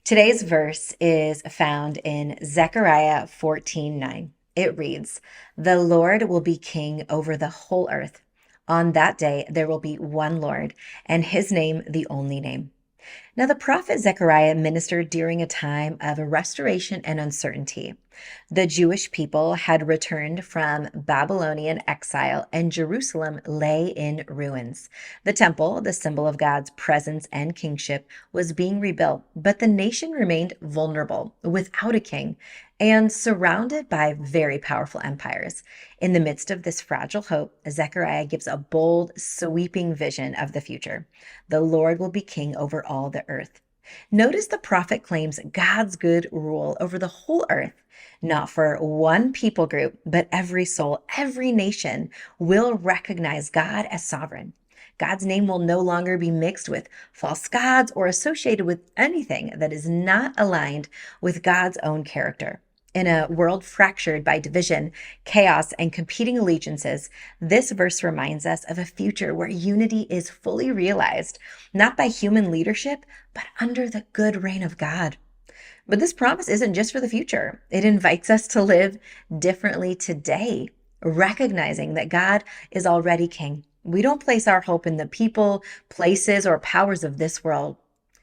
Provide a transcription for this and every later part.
Today's verse is found in Zechariah 14:9. It reads, "The Lord will be king over the whole earth. On that day there will be one Lord, and his name the only name." Now, the prophet Zechariah ministered during a time of restoration and uncertainty. The Jewish people had returned from Babylonian exile, and Jerusalem lay in ruins. The temple, the symbol of God's presence and kingship, was being rebuilt, but the nation remained vulnerable, without a king, and surrounded by very powerful empires. In the midst of this fragile hope, Zechariah gives a bold, sweeping vision of the future. The Lord will be king over all the earth. Notice the prophet claims God's good rule over the whole earth, not for one people group, but every soul, every nation will recognize God as sovereign. God's name will no longer be mixed with false gods or associated with anything that is not aligned with God's own character. In a world fractured by division, chaos, and competing allegiances, this verse reminds us of a future where unity is fully realized, not by human leadership, but under the good reign of God. But this promise isn't just for the future. It invites us to live differently today, recognizing that God is already king. We don't place our hope in the people, places, or powers of this world.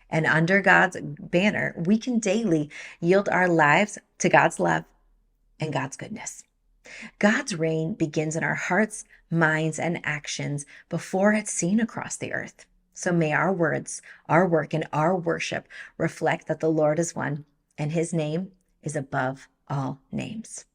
And under God's banner, we can daily yield our lives to God's love and God's goodness. God's reign begins in our hearts, minds, and actions before it's seen across the earth. So may our words, our work, and our worship reflect that the Lord is one and his name is above all names.